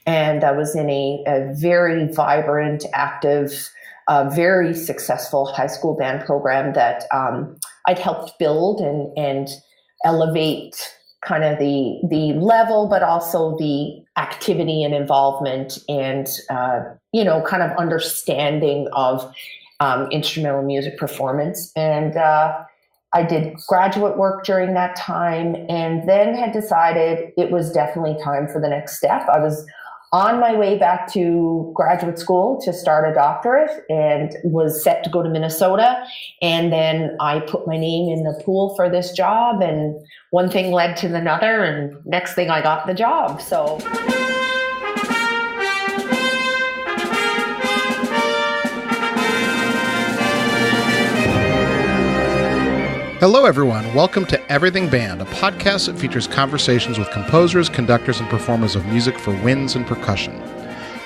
And I was in a very vibrant, active, very successful high school band program that I'd helped build and elevate kind of the level, but also the activity and involvement and, kind of understanding of instrumental music performance. And I did graduate work during that time, and then had decided it was definitely time for the next step. I was on my way back to graduate school to start a doctorate and was set to go to Minnesota. And then I put my name in the pool for this job, and one thing led to another, and next thing I got the job. So. Hello, everyone. Welcome to Everything Band, a podcast that features conversations with composers, conductors, and performers of music for winds and percussion.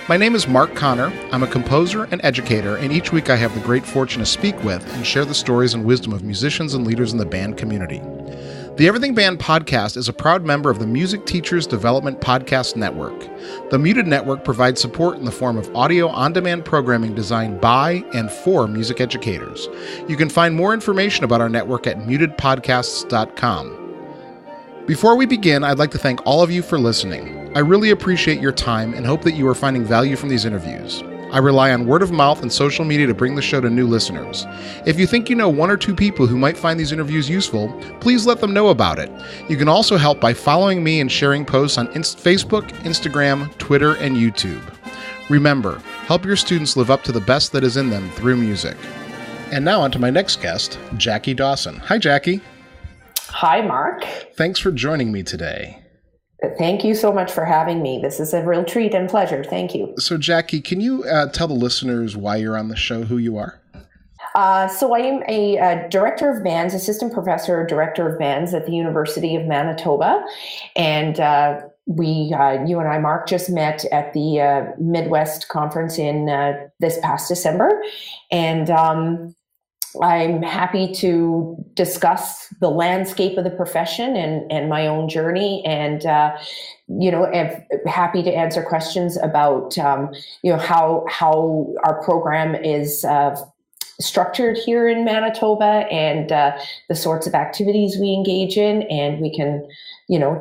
My name is Mark Connor. I'm a composer and educator, and each week I have the great fortune to speak with and share the stories and wisdom of musicians and leaders in the band community. The Everything Band podcast is a proud member of the Music Teachers Development Podcast Network. The Muted Network provides support in the form of audio on-demand programming designed by and for music educators. You can find more information about our network at mutedpodcasts.com. Before we begin, I'd like to thank all of you for listening. I really appreciate your time and hope that you are finding value from these interviews. I rely on word of mouth and social media to bring the show to new listeners. If you think you know one or two people who might find these interviews useful, please let them know about it. You can also help by following me and sharing posts on Facebook, Instagram, Twitter, and YouTube. Remember, help your students live up to the best that is in them through music. And now on to my next guest, Jacquie Dawson. Hi, Jacquie. Hi, Mark. Thanks for joining me today. Thank you so much for having me. This is a real treat and pleasure. Thank you. So, Jacquie, can you tell the listeners why you're on the show, who you are? So I am a director of bands, assistant professor, director of bands at the University of Manitoba. And you and I, Mark, just met at the Midwest conference in this past December. And I'm happy to discuss the landscape of the profession and my own journey, and I'm happy to answer questions about how our program is structured here in Manitoba and the sorts of activities we engage in, and we can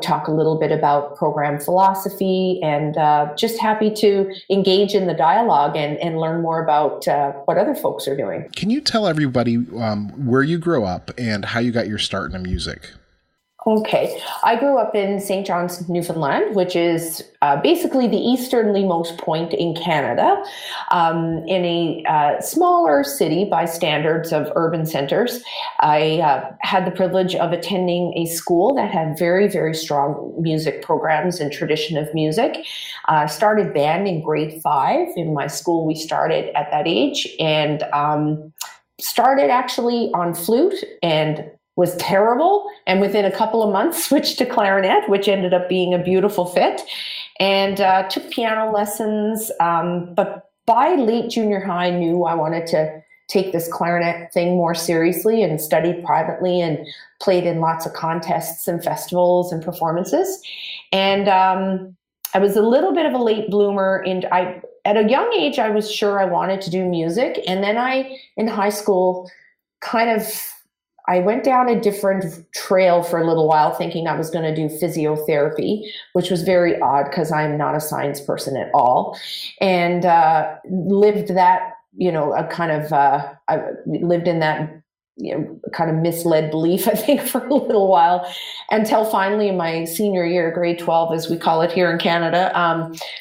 talk a little bit about program philosophy, and just happy to engage in the dialogue and learn more about what other folks are doing. Can you tell everybody where you grew up and how you got your start in music? Okay. I grew up in St. John's, Newfoundland, which is basically the easternlymost point in Canada, in a smaller city by standards of urban centers. I had the privilege of attending a school that had very, very strong music programs and tradition of music. Started band in grade 5. In my school, we started at that age, and started actually on flute and was terrible, and within a couple of months switched to clarinet, which ended up being a beautiful fit, and took piano lessons. But by late junior high, I knew I wanted to take this clarinet thing more seriously, and studied privately and played in lots of contests and festivals and performances. And I was a little bit of a late bloomer, and at a young age, I was sure I wanted to do music. And then in high school, I went down a different trail for a little while, thinking I was going to do physiotherapy, which was very odd because I'm not a science person at all, and lived that, I lived in that, kind of misled belief, I think, for a little while, until finally in my senior year, grade 12, as we call it here in Canada,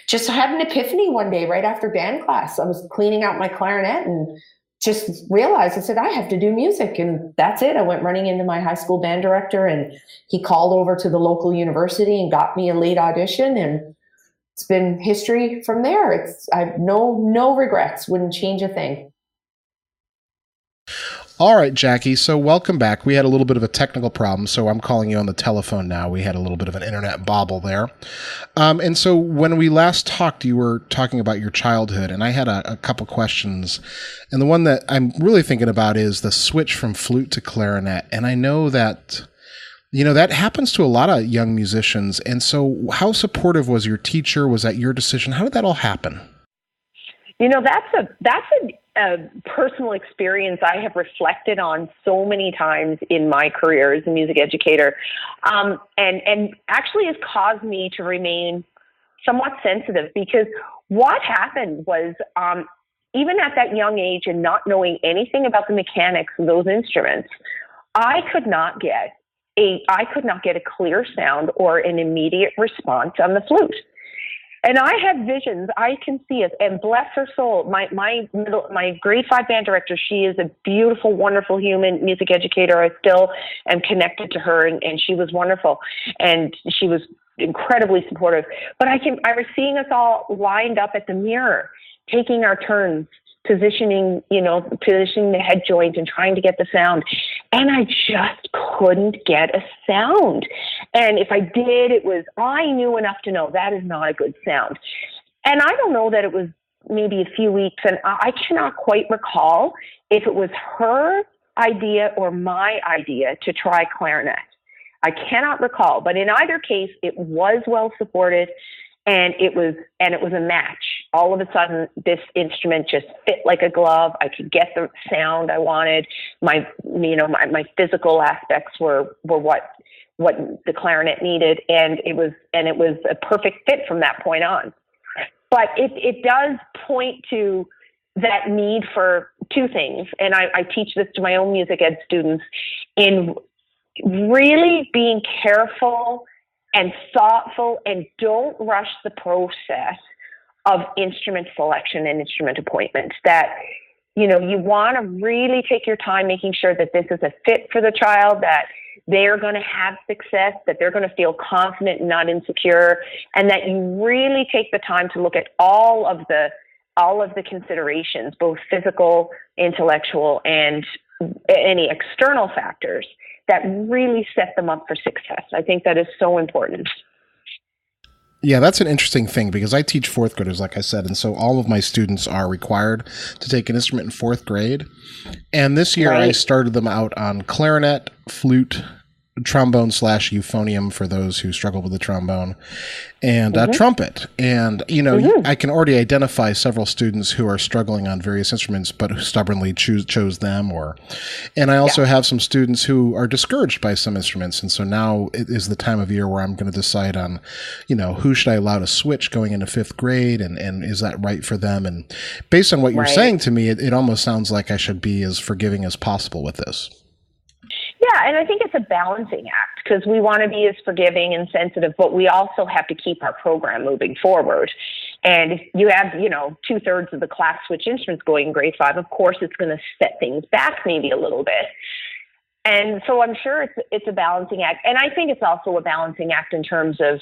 just had an epiphany one day right after band class. I was cleaning out my clarinet and just realized, I said, I have to do music. And that's it. I went running into my high school band director, and he called over to the local university and got me a late audition. And it's been history from there. I have no regrets, wouldn't change a thing. All right, Jacquie. So welcome back. We had a little bit of a technical problem, so I'm calling you on the telephone now. We had a little bit of an internet bobble there. And so when we last talked, you were talking about your childhood, and I had a couple questions. And the one that I'm really thinking about is the switch from flute to clarinet. And I know that That happens to a lot of young musicians. And so how supportive was your teacher? Was that your decision? How did that all happen? That's a personal experience I have reflected on so many times in my career as a music educator, and actually has caused me to remain somewhat sensitive, because what happened was, even at that young age and not knowing anything about the mechanics of those instruments, I could not get a clear sound or an immediate response on the flute. And I had visions. I can see it. And bless her soul, my grade 5 band director, she is a beautiful, wonderful human music educator. I still am connected to her, and she was wonderful. And she was incredibly supportive. But I was seeing us all lined up at the mirror, taking our turns, positioning the head joint and trying to get the sound. And I just couldn't get a sound. And if I did, I knew enough to know that is not a good sound. And I don't know that it was maybe a few weeks, and I cannot quite recall if it was her idea or my idea to try clarinet. I cannot recall, but in either case, it was well supported. And it was a match. All of a sudden, this instrument just fit like a glove. I could get the sound I wanted. My physical aspects were what the clarinet needed, and it was a perfect fit from that point on. But it does point to that need for two things, and I teach this to my own music ed students, in really being careful and thoughtful, and don't rush the process of instrument selection and instrument appointment. That, you want to really take your time making sure that this is a fit for the child, that they're going to have success, that they're going to feel confident and not insecure, and that you really take the time to look at all of the considerations, both physical, intellectual, and any external factors that really set them up for success. I think that is so important. Yeah, that's an interesting thing, because I teach fourth graders, like I said, and so all of my students are required to take an instrument in fourth grade. And this year I started them out on clarinet, flute, trombone / euphonium for those who struggle with the trombone, and trumpet. And, I can already identify several students who are struggling on various instruments, but who stubbornly chose them. And I also have some students who are discouraged by some instruments. And so now it is the time of year where I'm going to decide on, who should I allow to switch going into fifth grade, and is that right for them? And based on what you're saying to me, it almost sounds like I should be as forgiving as possible with this. Yeah, and I think it's a balancing act, because we want to be as forgiving and sensitive, but we also have to keep our program moving forward. And if you have, 2/3 of the class switch instruments going in grade 5, of course it's going to set things back maybe a little bit. And so I'm sure it's a balancing act. And I think it's also a balancing act in terms of,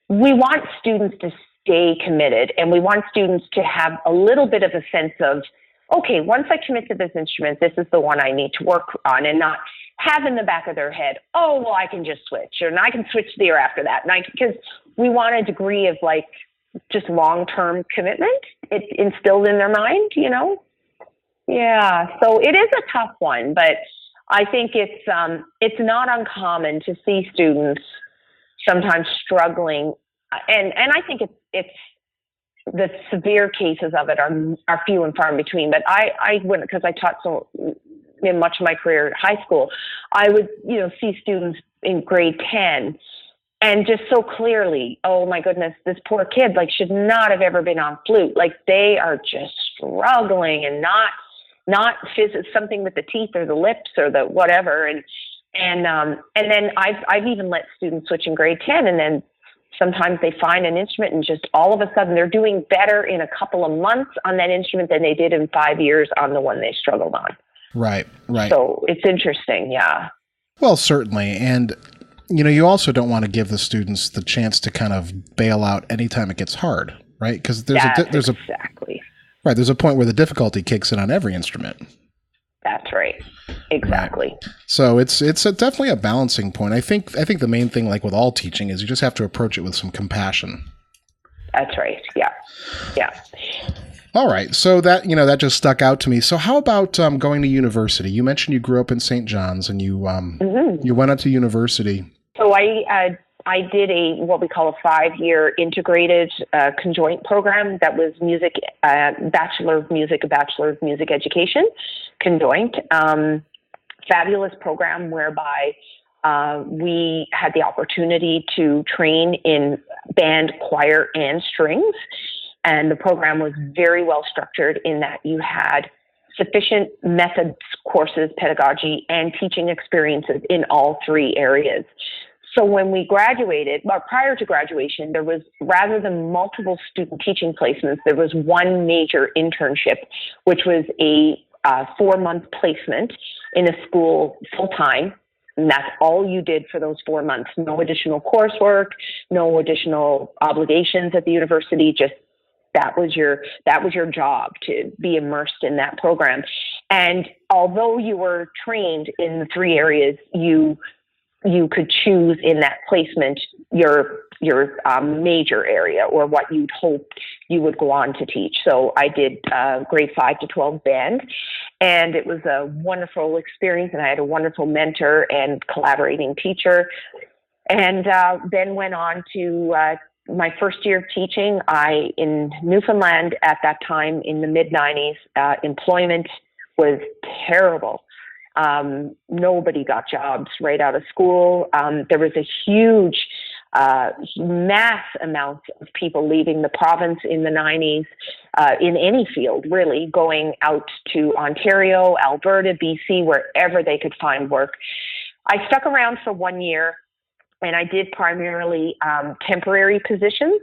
we want students to stay committed, and we want students to have a little bit of a sense of, okay, once I commit to this instrument, this is the one I need to work on, and not have in the back of their head, oh, well, I can just switch, and I can switch the year after that. Because we want a degree of just long-term commitment instilled in their mind, Yeah, so it is a tough one, but I think it's not uncommon to see students sometimes struggling, and I think it's the severe cases of it are few and far in between. But I wouldn't, because I taught so in much of my career at high school, I would, see students in grade 10 and just so clearly, oh my goodness, this poor kid, should not have ever been on flute. They are just struggling and not something with the teeth or the lips or the whatever. And then I've even let students switch in grade 10, and then sometimes they find an instrument and just all of a sudden they're doing better in a couple of months on that instrument than they did in 5 years on the one they struggled on. Right. So it's interesting, yeah. Well, certainly. And, you also don't want to give the students the chance to kind of bail out anytime it gets hard, right? Because there's a point where the difficulty kicks in on every instrument. That's right. Exactly. Right. So it's definitely a balancing point. I think the main thing, with all teaching, is you just have to approach it with some compassion. That's right. Yeah. All right. So that just stuck out to me. So how about going to university? You mentioned you grew up in St. John's and you you went on to university. So I did what we call a 5-year integrated conjoint program that was music, Bachelor of Music Education, conjoint. Fabulous program whereby we had the opportunity to train in band, choir, and strings. And the program was very well structured in that you had sufficient methods, courses, pedagogy, and teaching experiences in all 3 areas. So when we graduated, well, prior to graduation, there was, rather than multiple student teaching placements, there was one major internship, which was a 4-month placement in a school full-time. And that's all you did for those 4 months. No additional coursework, no additional obligations at the university, just that was your job, to be immersed in that program. And although you were trained in the 3 areas, you could choose in that placement your major area, or what you'd hoped you would go on to teach. So I did grade 5 to 12 band, and it was a wonderful experience, and I had a wonderful mentor and collaborating teacher. And then went on to my first year of teaching. In Newfoundland at that time, in the mid-90s, employment was terrible. Nobody got jobs right out of school. There was a huge mass amount of people leaving the province in the 90s, in any field, really, going out to Ontario, Alberta, BC, wherever they could find work. I stuck around for 1 year, and I did primarily temporary positions,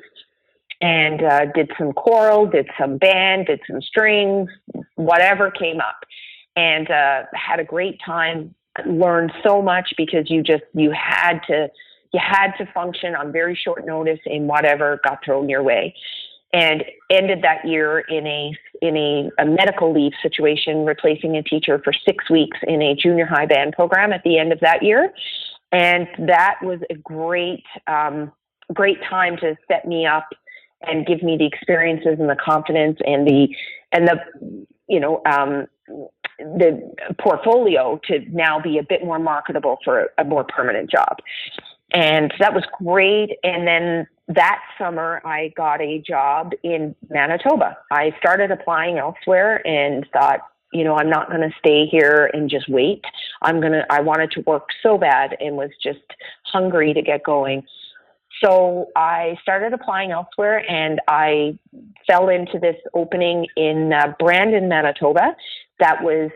and did some choral, did some band, did some strings, whatever came up. And had a great time, learned so much, because you had to function on very short notice in whatever got thrown your way. And ended that year in a medical leave situation, replacing a teacher for 6 weeks in a junior high band program at the end of that year. And that was a great time to set me up and give me the experiences and the confidence and the portfolio to now be a bit more marketable for a more permanent job. And that was great. And then that summer I got a job in Manitoba. I started applying elsewhere and thought, I'm not going to stay here and just wait. I wanted to work so bad and was just hungry to get going. So I started applying elsewhere, and I fell into this opening in Brandon, Manitoba. That was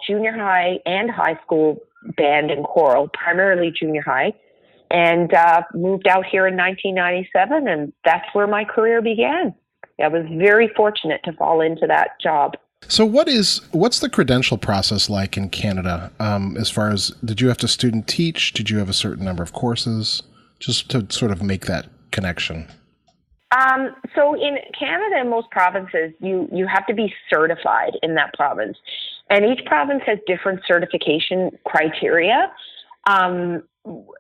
junior high and high school band and choral, primarily junior high, and moved out here in 1997, and that's where my career began. I was very fortunate to fall into that job. So what's the credential process like in Canada? As far as, did you have to student teach? Did you have a certain number of courses? Just to sort of make that connection. So in Canada, in most provinces, you have to be certified in that province. And each province has different certification criteria.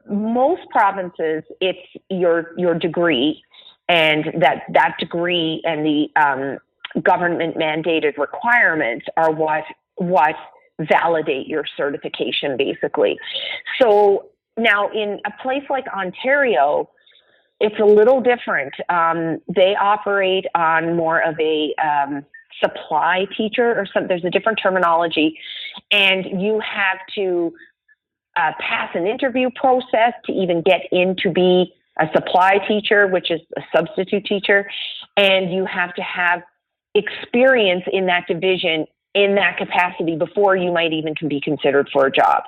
Most provinces, it's your degree, and that degree and the government mandated requirements are what validate your certification, basically. So now in a place like Ontario, it's a little different. They operate on more of a supply teacher or something. There's a different terminology, and you have to pass an interview process to even get in to be a supply teacher, which is a substitute teacher, and you have to have experience in that division in that capacity before you might even can be considered for a job.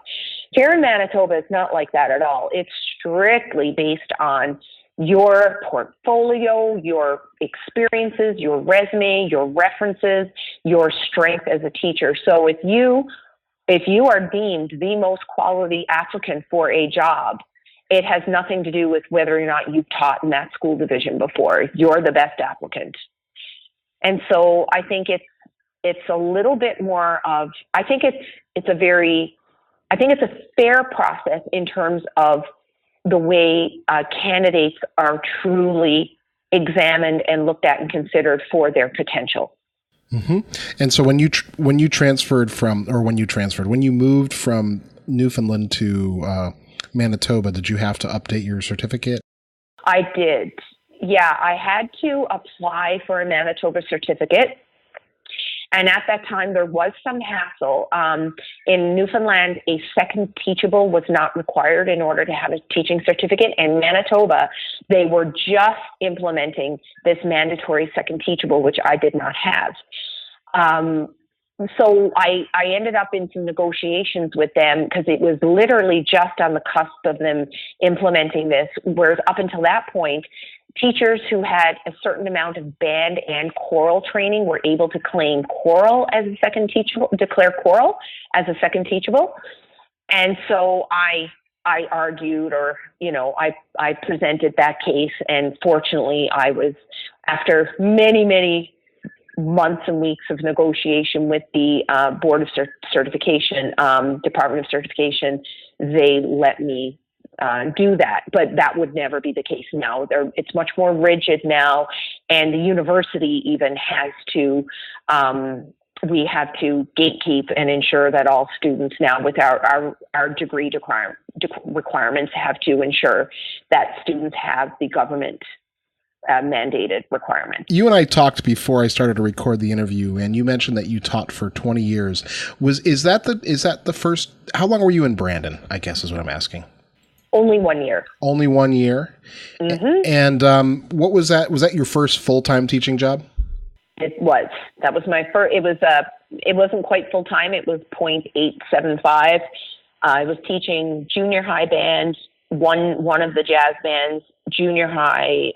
Here in Manitoba, it's not like that at all. It's strictly based on your portfolio, your experiences, your resume, your references, your strength as a teacher. So if you are deemed the most quality applicant for a job, it has nothing to do with whether or not you've taught in that school division before. You're the best applicant. And so I think it's a little bit more of, I think it's a fair process in terms of the way candidates are truly examined and looked at and considered for their potential. Mm-hmm. And so when you moved from Newfoundland to Manitoba, did you have to update your certificate? I did. Yeah, I had to apply for a Manitoba certificate. And at that time, there was some hassle. In Newfoundland, a second teachable was not required in order to have a teaching certificate. And Manitoba, they were just implementing this mandatory second teachable, which I did not have. So I ended up in some negotiations with them because it was literally just on the cusp of them implementing this, whereas up until that point, teachers who had a certain amount of band and choral training were able to claim choral as a second teachable, declare choral as a second teachable. And so I argued, or, I presented that case. And fortunately, I was, after many, many months and weeks of negotiation with the Board of Certification, Department of Certification, they let me do that, but that would never be the case now. It's much more rigid now, and the university even has to, we have to gatekeep and ensure that all students now with our degree requirements have to ensure that students have the government mandated requirements. You and I talked before I started to record the interview, and you mentioned that you taught for 20 years. Is that the first, how long were you in Brandon, I guess is what I'm asking? Only 1 year. Only 1 year? Mm-hmm. And what was that? Was that your first full-time teaching job? It was. That was my first. It wasn't quite full-time. It was 0.875. I was teaching junior high band, one of the jazz bands, junior high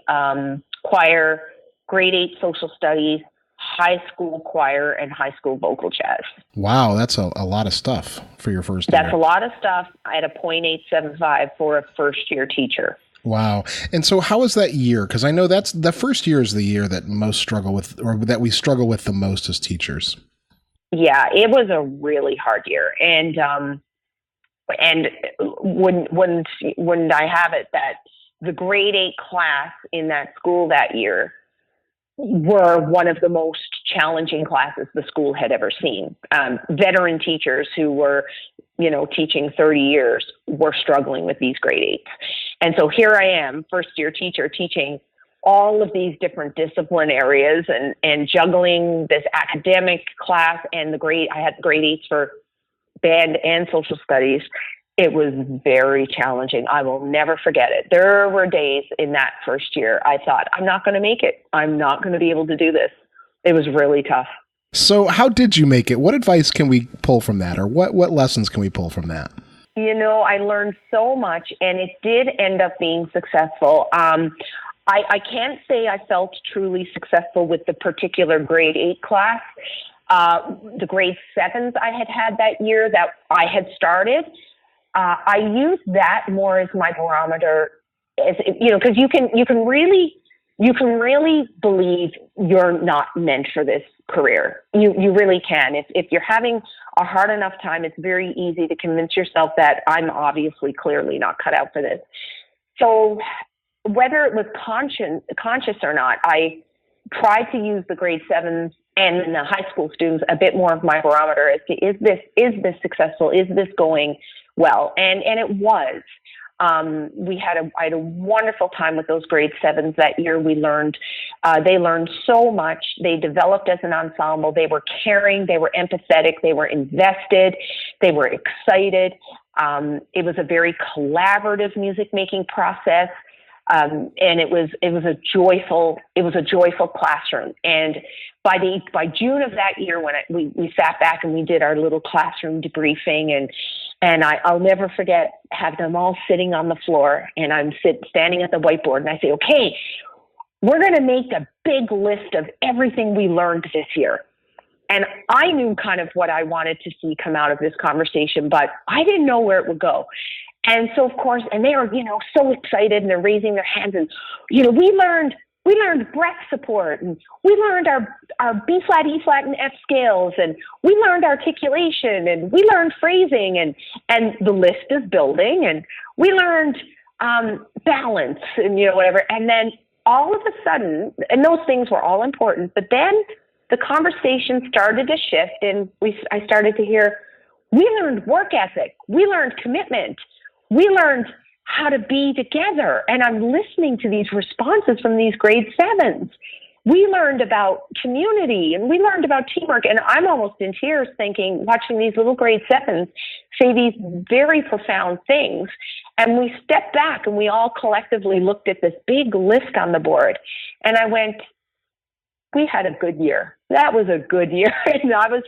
choir, grade 8 social studies, high school choir, and high school vocal jazz. Wow, that's a lot of stuff for your first year. That's a lot of stuff at a 0.875 for a first-year teacher. Wow. And so how was that year? Because I know that's the first year is the year that most struggle with, or that we struggle with the most as teachers. Yeah, it was a really hard year. And when I have it that the grade 8 class in that school that year were one of the most challenging classes the school had ever seen. Veteran teachers who were, teaching 30 years were struggling with these grade 8s. And so here I am, first year teacher, teaching all of these different discipline areas and juggling this academic class and I had grade 8s for band and social studies. It was very challenging. I will never forget it. There were days in that first year I thought, I'm not going to make it. I'm not going to be able to do this. It was really tough. So how did you make it? What advice can we pull from that? Or what lessons can we pull from that? I learned so much, and it did end up being successful. I can't say I felt truly successful with the particular grade 8 class. The grade 7s I had that year that I had started, I use that more as my barometer, because you can really believe you're not meant for this career. You really can. If you're having a hard enough time, it's very easy to convince yourself that I'm obviously clearly not cut out for this. So whether it was conscious or not, I tried to use the grade 7s and the high school students a bit more of my barometer as to, is this successful? Is this going well? And it was. I had a wonderful time with those grade 7s that year. They learned so much. They developed as an ensemble. They were caring. They were empathetic. They were invested. They were excited. It was a very collaborative music making process. And it was a joyful classroom. And by June of that year, when we sat back and we did our little classroom debriefing, and I'll never forget having them all sitting on the floor, and I'm standing at the whiteboard, and I say, okay, we're going to make a big list of everything we learned this year. And I knew kind of what I wanted to see come out of this conversation, but I didn't know where it would go. And so, of course, and they are, so excited, and they're raising their hands, and, we learned breath support, and we learned our B flat, E flat, and F scales, and we learned articulation, and we learned phrasing, and the list is building, and we learned balance, and whatever. And then all of a sudden, and those things were all important, but then the conversation started to shift, and I started to hear, we learned work ethic, we learned commitment, we learned how to be together. And I'm listening to these responses from these grade 7s. We learned about community, and we learned about teamwork. And I'm almost in tears watching these little grade 7s say these very profound things. And we stepped back and we all collectively looked at this big list on the board. And I went, we had a good year. That was a good year. And that was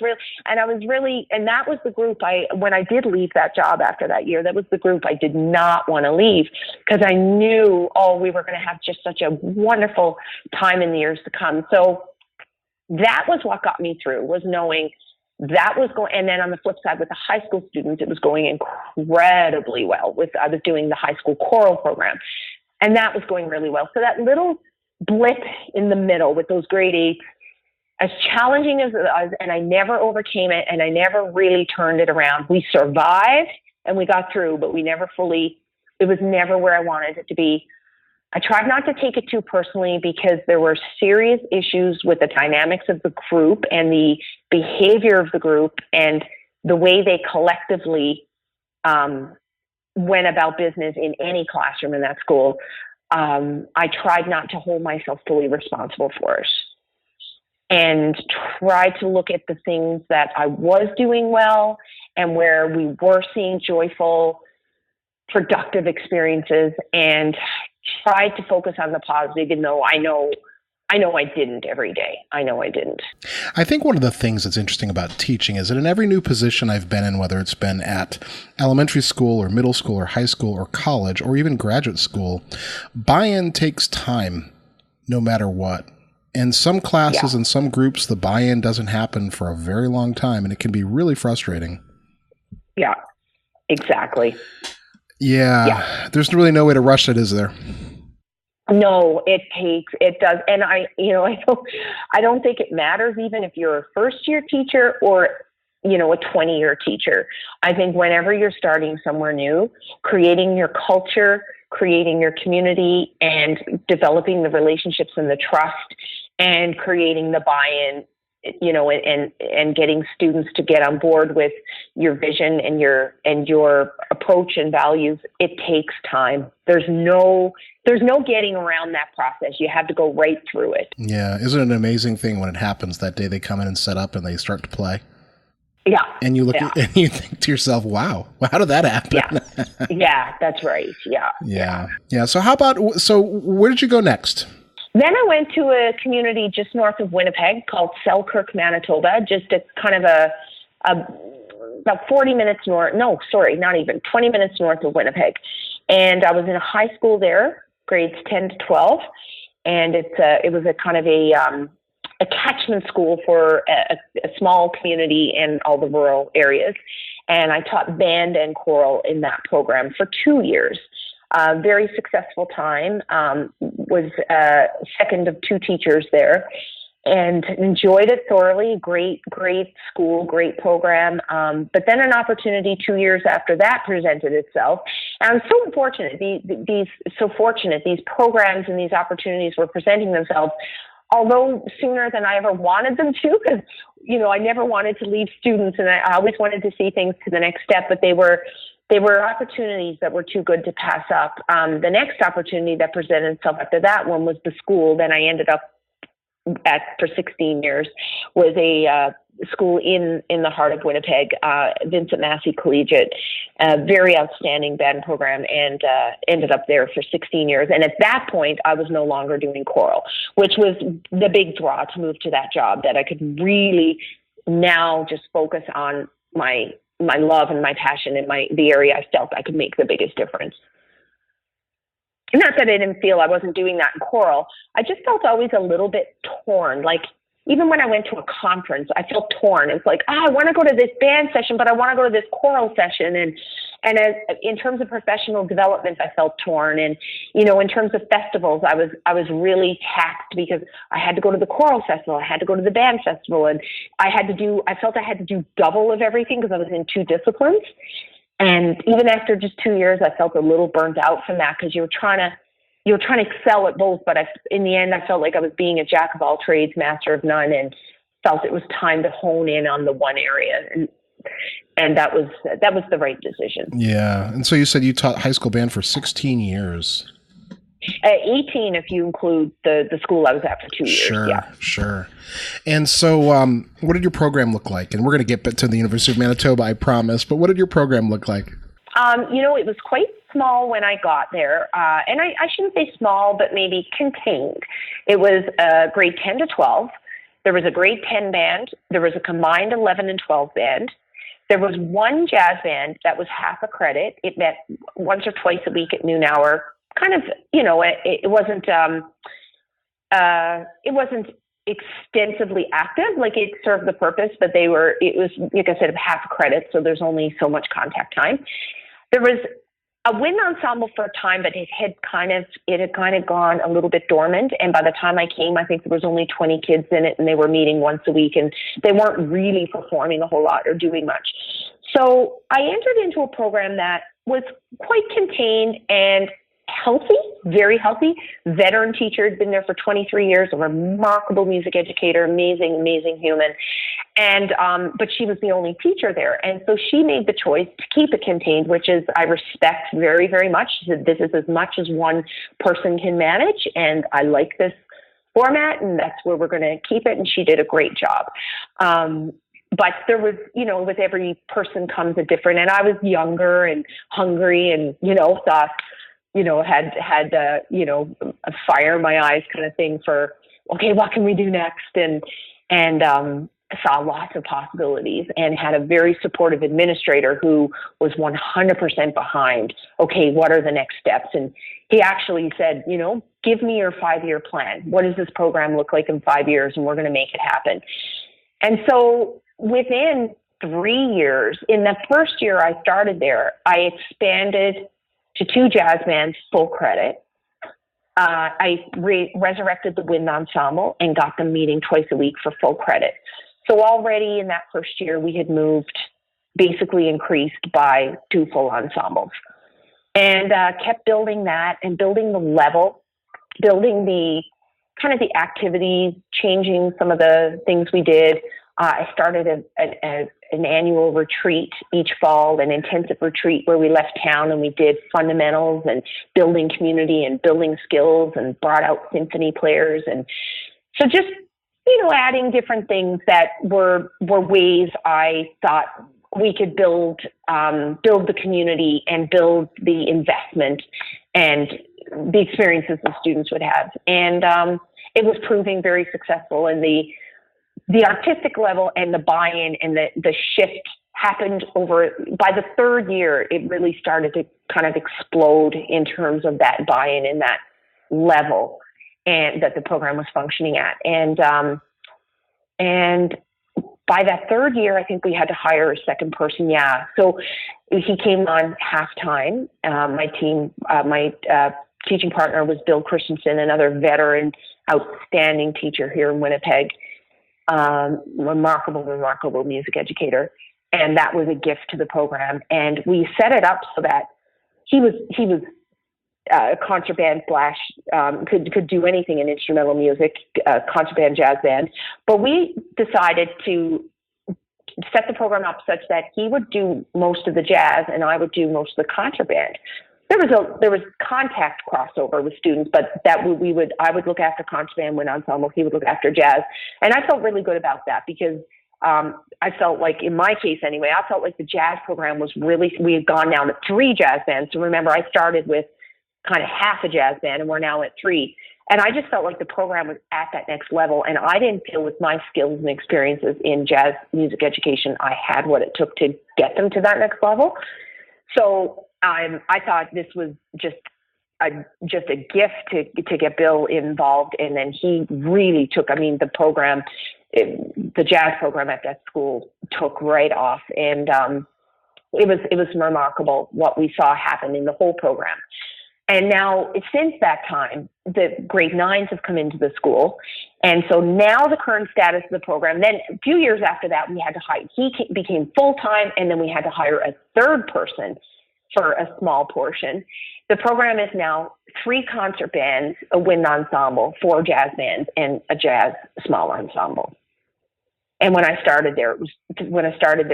the group when I did leave that job after that year, that was the group I did not want to leave, because I knew, we were going to have just such a wonderful time in the years to come. So that was what got me through, was knowing that was going. And then on the flip side, with the high school students, it was going incredibly well. I was doing the high school choral program, and that was going really well. So that little blip in the middle with those grade 8s, as challenging as it was, and I never overcame it, and I never really turned it around. We survived and we got through, but it was never where I wanted it to be. I tried not to take it too personally, because there were serious issues with the dynamics of the group and the behavior of the group and the way they collectively went about business in any classroom in that school. I tried not to hold myself fully responsible for it, and tried to look at the things that I was doing well and where we were seeing joyful, productive experiences, and tried to focus on the positive, even though I know I didn't every day. I know I didn't. I think one of the things that's interesting about teaching is that in every new position I've been in, whether it's been at elementary school or middle school or high school or college or even graduate school, buy-in takes time no matter what. In some classes and some groups, the buy-in doesn't happen for a very long time, and it can be really frustrating. Yeah, exactly. Yeah. There's really no way to rush it, is there? No, it does. And I don't think it matters even if you're a first-year teacher or, a 20-year teacher. I think whenever you're starting somewhere new, creating your culture, creating your community, and developing the relationships and the trust, and creating the buy-in, and getting students to get on board with your vision and your approach and values, it takes time. There's no getting around that process. You have to go right through it. Yeah. Isn't it an amazing thing when it happens that day they come in and set up and they start to play? Yeah. And you look at, and you think to yourself, wow, how did that happen? Yeah. Yeah, that's right. Yeah. Yeah. Yeah. So where did you go next? Then I went to a community just north of Winnipeg called Selkirk, Manitoba, just a kind of about 40 minutes north. No, sorry, not even 20 minutes north of Winnipeg. And I was in a high school there, grades 10 to 12. And it was a kind of a catchment school for a small community in all the rural areas. And I taught band and choral in that program for 2 years. Very successful time, was second of 2 teachers there, and enjoyed it thoroughly. Great school, great program. But then an opportunity 2 years after that presented itself. And I'm so fortunate. These programs and these opportunities were presenting themselves, although sooner than I ever wanted them to, because, I never wanted to leave students, and I always wanted to see things to the next step, but they were opportunities that were too good to pass up. The next opportunity that presented itself after that one was the school. Then I ended up for 16 years, was a school in the heart of Winnipeg, Vincent Massey Collegiate, a very outstanding band program, and ended up there for 16 years. And at that point, I was no longer doing choral, which was the big draw to move to that job, that I could really now just focus on my love and my passion in the area I felt I could make the biggest difference. Not that I didn't feel I wasn't doing that in choral. I just felt always a little bit torn. Like, even when I went to a conference, I felt torn. It's like, I want to go to this band session, but I want to go to this choral session. And in terms of professional development, I felt torn. And, in terms of festivals, I was really taxed, because I had to go to the choral festival. I had to go to the band festival. And I felt I had to do double of everything, because I was in 2 disciplines. And even after just 2 years, I felt a little burnt out from that, because you were trying to excel at both. But in the end, I felt like I was being a jack of all trades, master of none. And felt it was time to hone in on the one area, and that was the right decision. Yeah. And so you said you taught high school band for 16 years. 18 if you include the school I was at for 2 years. Sure, yeah. Sure. And so what did your program look like? And we're going to get to the University of Manitoba, I promise, but what did your program look like? It was quite small when I got there, and I shouldn't say small, but maybe contained. It was grade 10 to 12. There was a grade 10 band. There was a combined 11 and 12 band. There was one jazz band that was half a credit. It met once or twice a week at noon hour. Kind of, it wasn't extensively active. Like, it served the purpose, but it was, like I said, half a credit. So there's only so much contact time. There was a wind ensemble for a time, but it had kind of gone a little bit dormant. And by the time I came, I think there was only 20 kids in it, and they were meeting once a week, and they weren't really performing a whole lot or doing much. So I entered into a program that was quite contained and healthy, very healthy. Veteran teacher, had been there for 23 years, a remarkable music educator, amazing human. And, but she was the only teacher there. And so she made the choice to keep it contained, which is, I respect very, very much. She said, this is as much as one person can manage, and I like this format, and that's where we're going to keep it. And she did a great job. But there was, with every person comes a different, and I was younger and hungry and, thought, had a fire in my eyes kind of thing for, okay, what can we do next? And saw lots of possibilities, and had a very supportive administrator who was 100% behind, okay, what are the next steps? And he actually said, give me your 5-year plan. What does this program look like in 5 years? And we're going to make it happen. And so within 3 years, in the first year I started there, I expanded to 2 jazz bands, full credit. I resurrected the wind ensemble and got them meeting twice a week for full credit. So already in that first year, we had basically increased by 2 full ensembles, and kept building that and building the level, building the kind of the activities, changing some of the things we did. I started an annual retreat each fall, an intensive retreat where we left town and we did fundamentals and building community and building skills, and brought out symphony players. And so just, adding different things that were ways I thought we could build the community and build the investment and the experiences the students would have. And it was proving very successful, and the artistic level and the buy-in and the shift happened by the 3rd year. It really started to kind of explode in terms of that buy-in and that level, and that the program was functioning at. And by that 3rd year, I think we had to hire a second person. Yeah. So he came on half-time. My teaching partner was Bill Christensen, another veteran, outstanding teacher here in Winnipeg. Remarkable music educator. And that was a gift to the program. And we set it up so that he was a concert band / could do anything in instrumental music, concert band, jazz band. But we decided to set the program up such that he would do most of the jazz and I would do most of the concert band. There was contact crossover with students, but I would look after concert band, wind ensemble. He would look after jazz, and I felt really good about that because I felt like, in my case anyway, I felt like the jazz program was we had gone down to 3 jazz bands. So remember, I started with kind of half a jazz band, and we're now at 3. And I just felt like the program was at that next level, and I didn't feel with my skills and experiences in jazz music education, I had what it took to get them to that next level. So I thought this was just a gift to get Bill involved. And then he really took, the program, the jazz program at that school took right off. And it was remarkable what we saw happen in the whole program. And now, since that time, the grade 9s have come into the school. And so now the current status of the program, then a few years after that, we had to hire, he became full-time, and then we had to hire a 3rd person for a small portion. The program is now 3 concert bands, a wind ensemble, 4 jazz bands, and a jazz small ensemble. And when I started there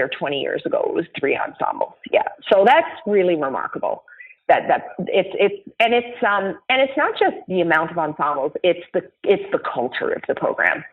20 years ago, it was 3 ensembles. Yeah. So that's really remarkable. It's not just the amount of ensembles, it's the culture of the program.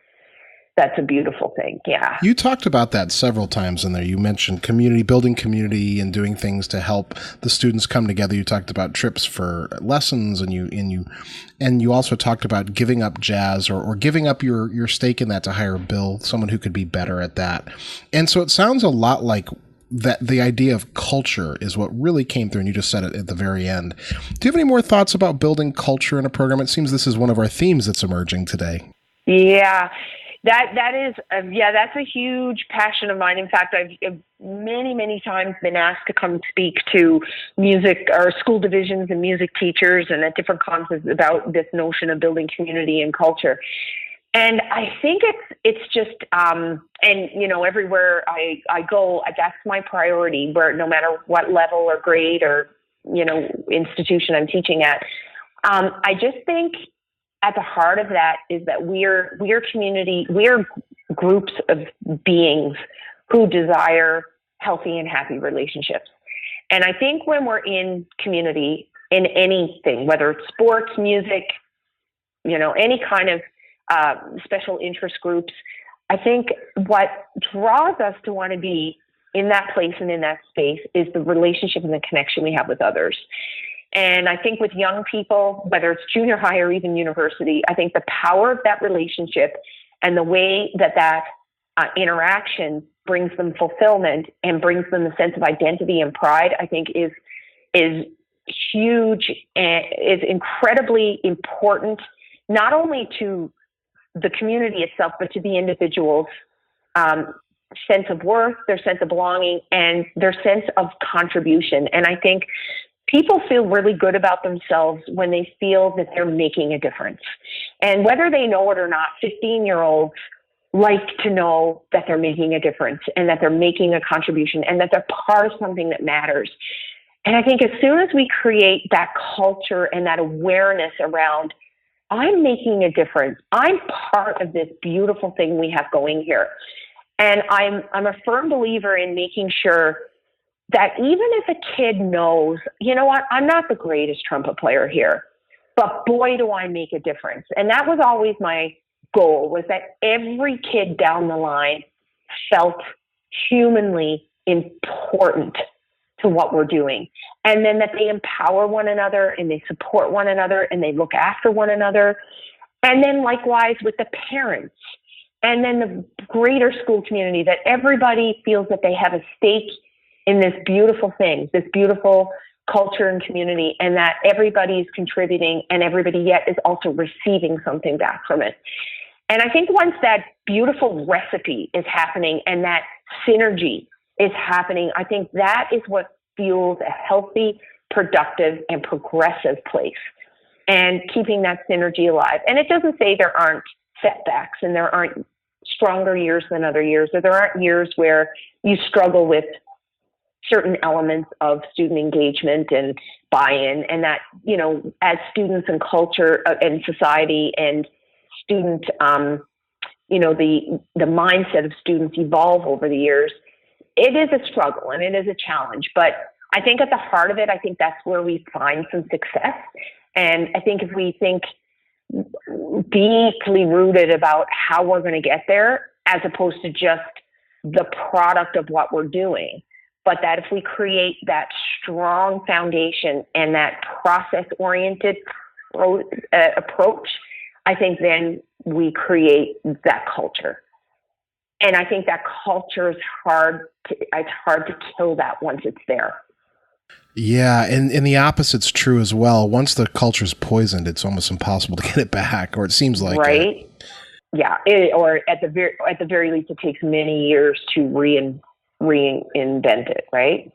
That's a beautiful thing. Yeah. You talked about that several times in there. You mentioned building community and doing things to help the students come together. You talked about trips for lessons, and you also talked about giving up jazz or giving up your stake in that to hire Bill, someone who could be better at that. And so it sounds a lot like that the idea of culture is what really came through, and you just said it at the very end. Do you have any more thoughts about building culture in a program? It seems this is one of our themes that's emerging today. Yeah. That's a huge passion of mine. In fact, I've many, many times been asked to come speak to music or school divisions and music teachers and at different conferences about this notion of building community and culture. And I think it's just, everywhere I go, that's my priority, where no matter what level or grade or, institution I'm teaching at. I just think at the heart of that is that we're community, we're groups of beings who desire healthy and happy relationships. And I think when we're in community, in anything, whether it's sports, music, any kind of special interest groups, I think what draws us to want to be in that place and in that space is the relationship and the connection we have with others. And I think with young people, whether it's junior high or even university, I think the power of that relationship and the way that interaction brings them fulfillment and brings them a sense of identity and pride, I think is huge and is incredibly important, not only to the community itself, but to the individual's sense of worth, their sense of belonging, and their sense of contribution. And I think people feel really good about themselves when they feel that they're making a difference. And whether they know it or not, 15-year-olds like to know that they're making a difference and that they're making a contribution and that they're part of something that matters. And I think as soon as we create that culture and that awareness around, I'm making a difference, I'm part of this beautiful thing we have going here. And I'm a firm believer in making sure that even if a kid knows, you know what, I'm not the greatest trumpet player here, but boy, do I make a difference. And that was always my goal, was that every kid down the line felt humanly important to what we're doing. And then that they empower one another and they support one another and they look after one another. And then likewise with the parents and then the greater school community, that everybody feels that they have a stake in this beautiful thing, this beautiful culture and community, and that everybody's contributing and everybody yet is also receiving something back from it. And I think once that beautiful recipe is happening and that synergy is happening, I think that is what fuels a healthy, productive, and progressive place, and keeping that synergy alive. And it doesn't say there aren't setbacks and there aren't stronger years than other years, or there aren't years where you struggle with certain elements of student engagement and buy-in, and that, you know, as students and culture and society and student, you know, the mindset of students evolve over the years, it is a struggle and it is a challenge. But I think at the heart of it, I think that's where we find some success. And I think if we think deeply rooted about how we're going to get there, as opposed to just the product of what we're doing, but that if we create that strong foundation and that process-oriented approach, I think then we create that culture. And I think that culture is hard to kill that once it's there. Yeah, and the opposite's true as well. Once the culture's poisoned, it's almost impossible to get it back, or it seems like right. It. Yeah, or at the very least, it takes many years to reinvent it, right?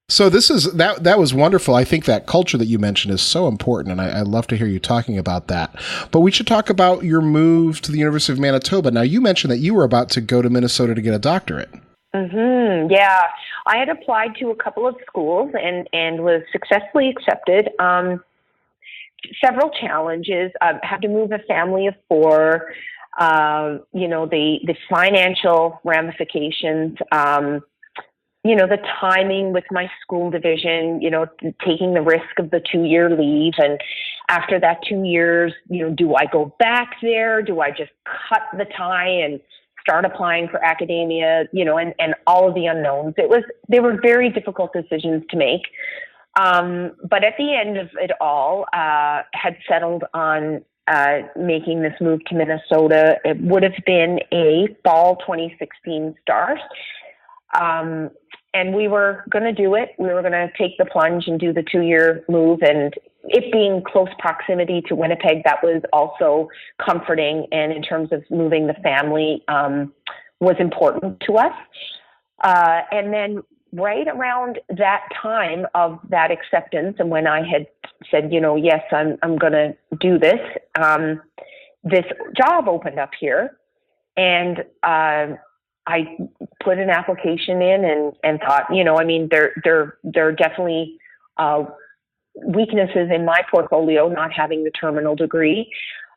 So that was wonderful. I think that culture that you mentioned is so important, and I'd love to hear you talking about that. But we should talk about your move to the University of Manitoba. Now, you mentioned that you were about to go to Minnesota to get a doctorate. Mm-hmm. Yeah, I had applied to a couple of schools and was successfully accepted. Several challenges. I had to move a family of 4. The financial ramifications, the timing with my school division, taking the risk of the 2-year leave. And after that 2 years, do I go back there? Do I just cut the tie and start applying for academia, and all of the unknowns? They were very difficult decisions to make. But at the end of it all, had settled on making this move to Minnesota. It would have been a fall 2016 start. And we were going to do it. We were going to take the plunge and do the 2-year move. And it being close proximity to Winnipeg, that was also comforting. And in terms of moving the family, was important to us. And then right around that time of that acceptance, and when I had said, yes, I'm going to do this, this job opened up here. And I put an application in and thought, there are definitely weaknesses in my portfolio, not having the terminal degree,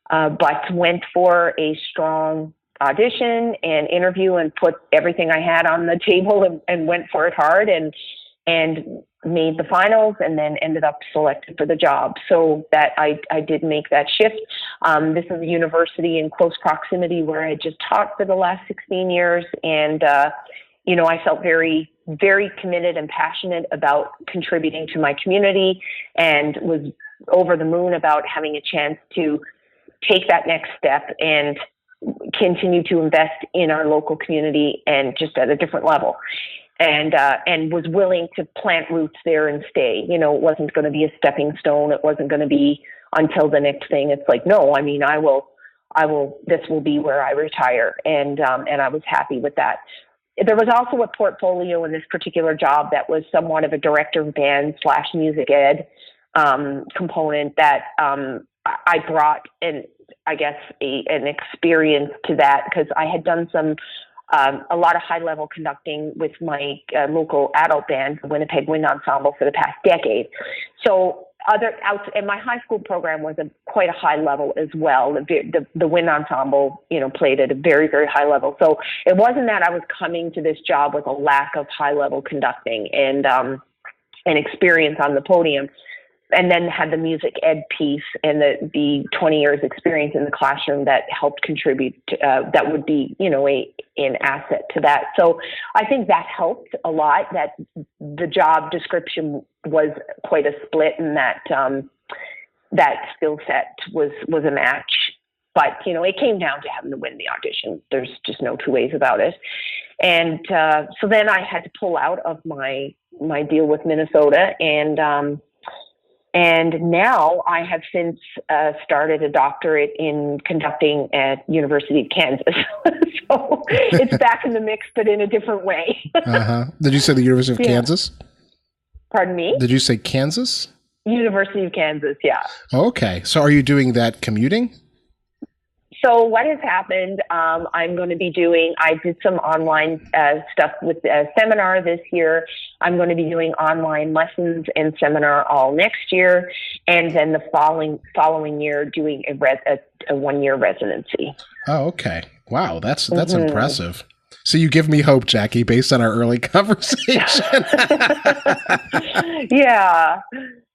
but went for a strong audition and interview and put everything I had on the table and went for it hard and made the finals, and then ended up selected for the job. So that I did make that shift. This is a university in close proximity where I just taught for the last 16 years. And, I felt very, very committed and passionate about contributing to my community, and was over the moon about having a chance to take that next step and continue to invest in our local community, and just at a different level. And was willing to plant roots there and stay. It wasn't going to be a stepping stone. It wasn't going to be until the next thing. It's like, no, I will, this will be where I retire. And I was happy with that. There was also a portfolio in this particular job that was somewhat of a director of band / music ed component that I brought an experience to that, because I had done a lot of high-level conducting with my local adult band, the Winnipeg Wind Ensemble, for the past decade. So and my high school program was quite a high level as well. The Wind Ensemble, played at a very, very high level. So it wasn't that I was coming to this job with a lack of high-level conducting and experience on the podium, and then had the music ed piece and the 20 years experience in the classroom that helped contribute to, that would be, an asset to that. So I think that helped a lot, that the job description was quite a split, and that that skill set was a match. But, it came down to having to win the audition. There's just no two ways about it. And so then I had to pull out of my deal with Minnesota, and now I have since started a doctorate in conducting at University of Kansas. So it's back in the mix, but in a different way. Uh-huh. Did you say the University of Kansas? Pardon me? Did you say Kansas? University of Kansas, yeah. Okay. So are you doing that commuting? So what has happened, I'm going to be I did some online stuff with a seminar this year. I'm going to be doing online lessons and seminar all next year. And then the following year doing a 1-year residency. Oh, okay. Wow. That's impressive. So you give me hope, Jackie, based on our early conversation. Yeah.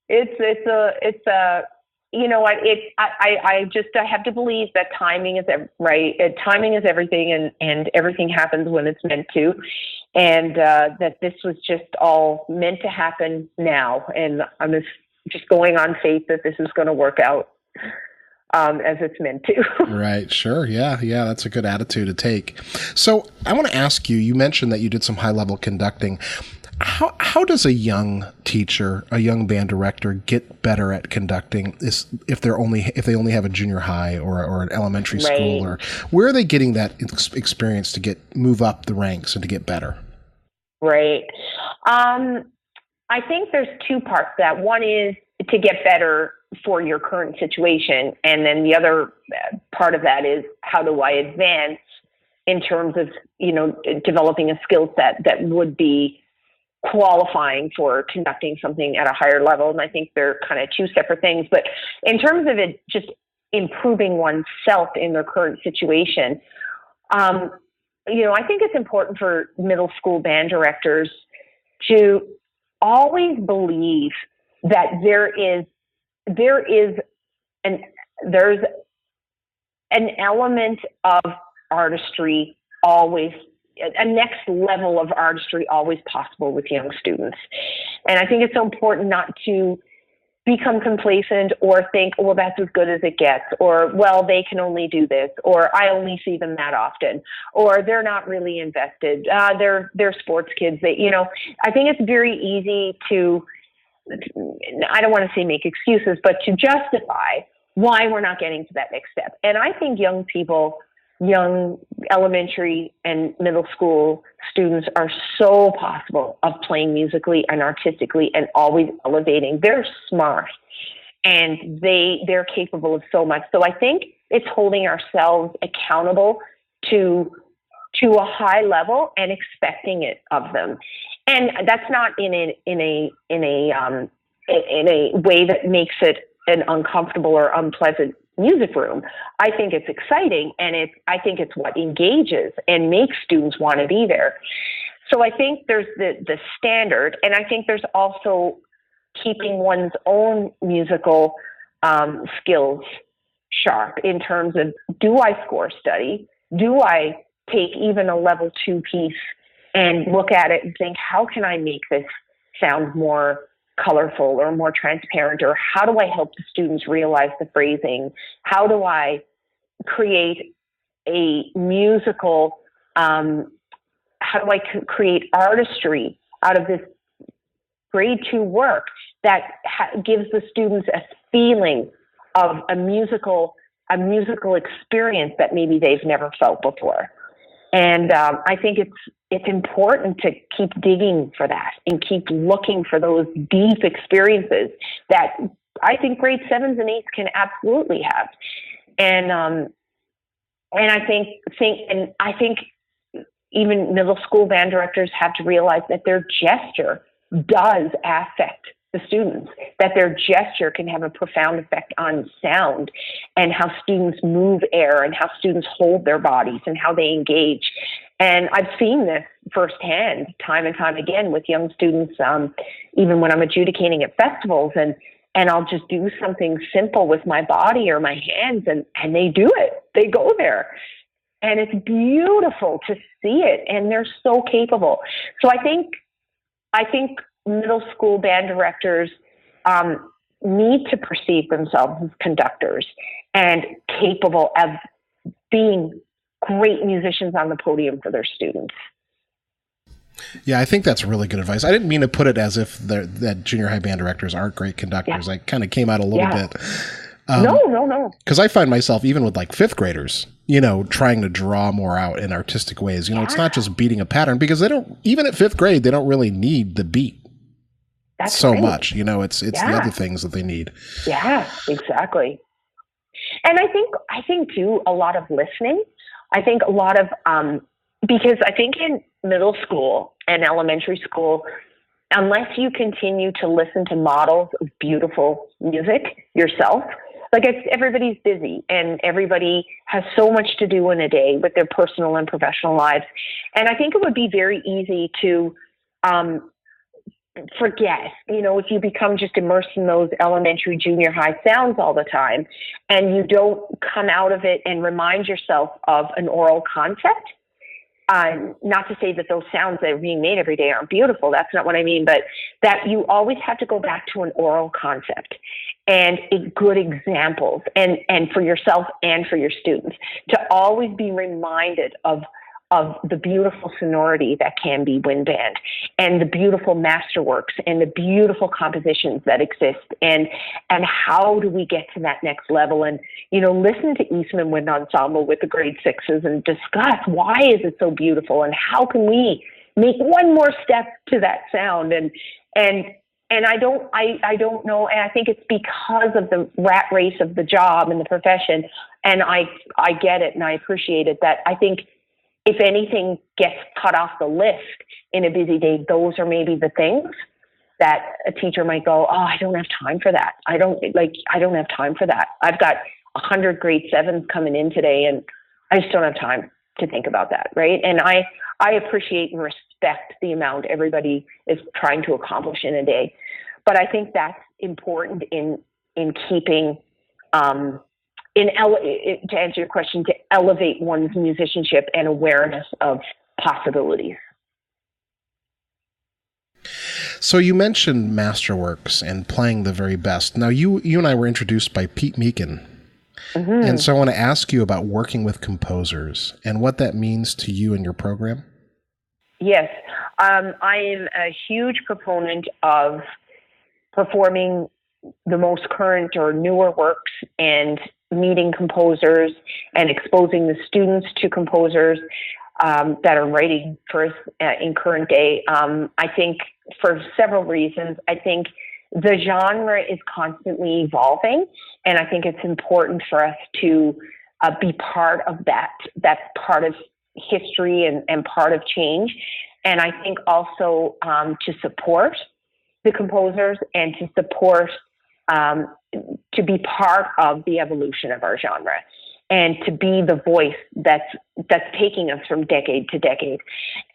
It's a, you know what? I have to believe that timing is right. Timing is everything, and everything happens when it's meant to, and that this was just all meant to happen now. And I'm just going on faith that this is going to work out as it's meant to. Right. Sure. Yeah. That's a good attitude to take. So I want to ask you. You mentioned that you did some high-level conducting. How does a young teacher, a young band director, get better at conducting if they only have a junior high or an elementary school, or where are they getting that experience to move up the ranks and to get better? Right. I think there's two parts to that. One is to get better for your current situation, and then the other part of that is how do I advance in terms of developing a skill set that would be qualifying for conducting something at a higher level. And I think they're kind of two separate things. But in terms of it, just improving oneself in their current situation. I think it's important for middle school band directors to always believe that there's an element of artistry always, a next level of artistry always possible with young students. And I think it's so important not to become complacent or think, oh, well, that's as good as it gets, or, well, they can only do this, or I only see them that often, or they're not really invested. They're sports kids. I think it's very easy to, I don't want to say make excuses, but to justify why we're not getting to that next step. And I think young elementary and middle school students are so possible of playing musically and artistically and always elevating. They're smart and they're capable of so much. So I think it's holding ourselves accountable to a high level and expecting it of them. And that's not in a way that makes it an uncomfortable or unpleasant music room. I think it's exciting, and I think it's what engages and makes students want to be there. So I think there's the standard, and I think there's also keeping one's own musical skills sharp in terms of, do I score study? Do I take even a level 2 piece and look at it and think, how can I make this sound more colorful or more transparent, or how do I help the students realize the phrasing? How do I create a musical, how do I create artistry out of this grade 2 work that gives the students a feeling of a musical experience that maybe they've never felt before? And I think it's important to keep digging for that and keep looking for those deep experiences that I think grade 7s and 8s can absolutely have. And I think even middle school band directors have to realize that their gesture does affect the students, that their gesture can have a profound effect on sound and how students move air and how students hold their bodies and how they engage. And I've seen this firsthand time and time again with young students, even when I'm adjudicating at festivals, and I'll just do something simple with my body or my hands, and they do it. They go there. And it's beautiful to see it, and they're so capable. So I think middle school band directors need to perceive themselves as conductors and capable of being great musicians on the podium for their students. Yeah, I think that's really good advice. I didn't mean to put it as if that junior high band directors aren't great conductors. I kind of came out a little bit. No. Because I find myself, even with like 5th graders, trying to draw more out in artistic ways. It's not just beating a pattern, because they don't, even at 5th grade, they don't really need the beat. That's so great. Much, it's the other things that they need. Yeah, exactly. And I think too, a lot of listening. I think a lot of, because I think in middle school and elementary school, unless you continue to listen to models of beautiful music yourself, everybody's busy and everybody has so much to do in a day with their personal and professional lives. And I think it would be very easy to, forget, if you become just immersed in those elementary, junior high sounds all the time, and you don't come out of it and remind yourself of an oral concept. Not to say that those sounds that are being made every day aren't beautiful. That's not what I mean, but that you always have to go back to an oral concept and good examples, and for yourself and for your students, to always be reminded of the beautiful sonority that can be wind band, and the beautiful masterworks and the beautiful compositions that exist, and how do we get to that next level, and listen to Eastman Wind Ensemble with the grade 6s and discuss why is it so beautiful and how can we make one more step to that sound, and I don't know, and I think it's because of the rat race of the job and the profession, and I get it and I appreciate it, that I think if anything gets cut off the list in a busy day, those are maybe the things that a teacher might go, oh, I don't have time for that. I don't have time for that. I've got 100 grade sevens coming in today, and I just don't have time to think about that, right? And I appreciate and respect the amount everybody is trying to accomplish in a day. But I think that's important in keeping, to answer your question, to elevate one's musicianship and awareness of possibilities. So you mentioned masterworks and playing the very best. Now, you and I were introduced by Pete Meakin. Mm-hmm. And so I want to ask you about working with composers and what that means to you and your program. Yes. I am a huge proponent of performing the most current or newer works and meeting composers and exposing the students to composers that are writing for us in current day. I think for several reasons. I think the genre is constantly evolving, and I think it's important for us to be part of that. That's part of history and part of change. And I think also to support the composers and to support, to be part of the evolution of our genre, and to be the voice that's taking us from decade to decade.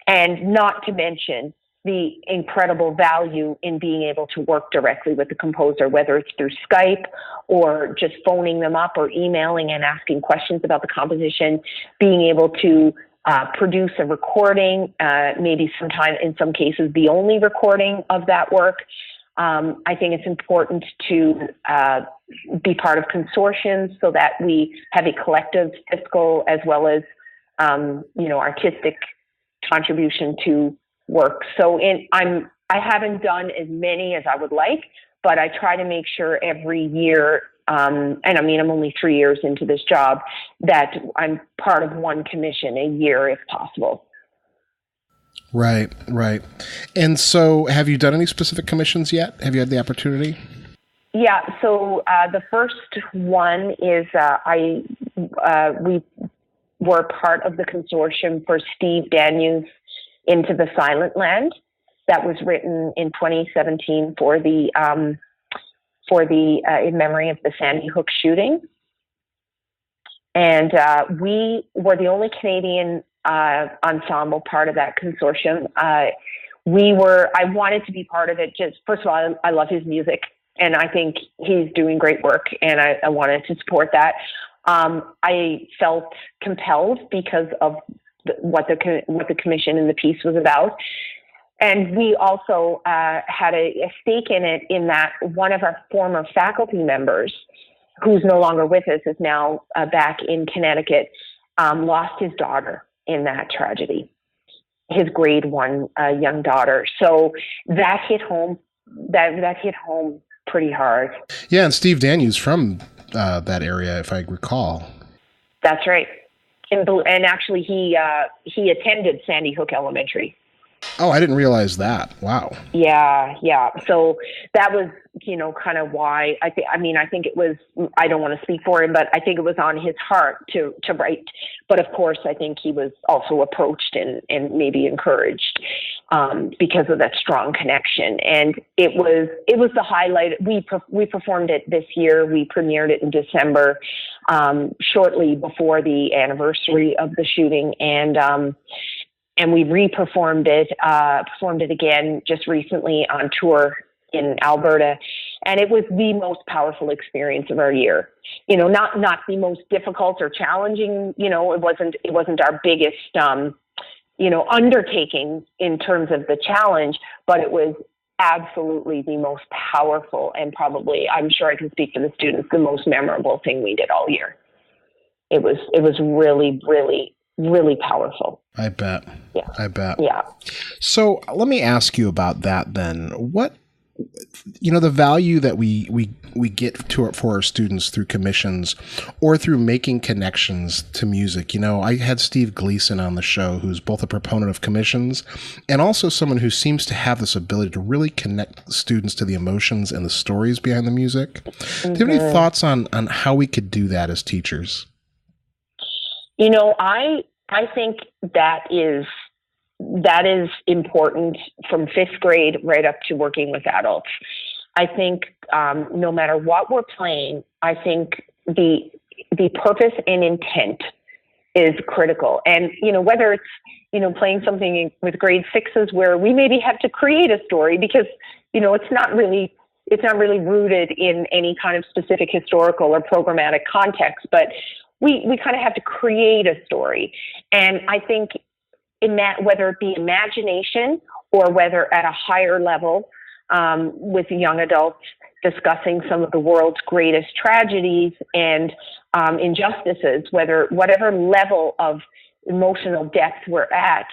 And not to mention the incredible value in being able to work directly with the composer, whether it's through Skype or just phoning them up or emailing and asking questions about the composition, being able to produce a recording, maybe sometime, in some cases, the only recording of that work. I think it's important to be part of consortiums so that we have a collective fiscal as well as, artistic contribution to work. So I haven't done as many as I would like, but I try to make sure every year, and I mean, I'm only 3 years into this job, that I'm part of one commission a year if possible. Right. And so have you done any specific commissions yet? Have you had the opportunity? Yeah. So the first one is we were part of the consortium for Steve Daniels' Into the Silent Land that was written in 2017 for the in memory of the Sandy Hook shooting. And we were the only Canadian ensemble part of that consortium. I wanted to be part of it. Just first of all, I love his music, and I think he's doing great work, and I wanted to support that. I felt compelled because of what the commission and the piece was about. And we also had a stake in it, in that one of our former faculty members, who's no longer with us, is now back in Connecticut, lost his daughter in that tragedy, his grade 1 young daughter. So that hit home. That hit home pretty hard. Yeah, and Steve Daniels from that area, if I recall. That's right. And actually, he attended Sandy Hook Elementary. Oh, I didn't realize that. Wow. Yeah. So that was, kind of why I think it was, I don't want to speak for him, but I think it was on his heart to write. But of course, I think he was also approached and maybe encouraged because of that strong connection. And it was the highlight. We performed it this year. We premiered it in December, shortly before the anniversary of the shooting. And we performed it again just recently on tour in Alberta. And it was the most powerful experience of our year. Not the most difficult or challenging, it wasn't our biggest, undertaking in terms of the challenge, but it was absolutely the most powerful and probably, I'm sure I can speak for the students, the most memorable thing we did all year. It was really, really, really powerful. I bet. Yeah. I bet. Yeah. So let me ask you about that then. What, the value that we get for our students through commissions or through making connections to music. I had Steve Gleason on the show, who's both a proponent of commissions and also someone who seems to have this ability to really connect students to the emotions and the stories behind the music. Mm-hmm. Do you have any thoughts on how we could do that as teachers? I think that is important from 5th grade right up to working with adults. I think no matter what we're playing, I think the purpose and intent is critical. And, whether it's, playing something with grade sixes where we maybe have to create a story because, it's not really rooted in any kind of specific historical or programmatic context, but we kind of have to create a story. And I think in that, whether it be imagination or whether at a higher level, with young adults discussing some of the world's greatest tragedies and injustices, whatever level of emotional depth we're at,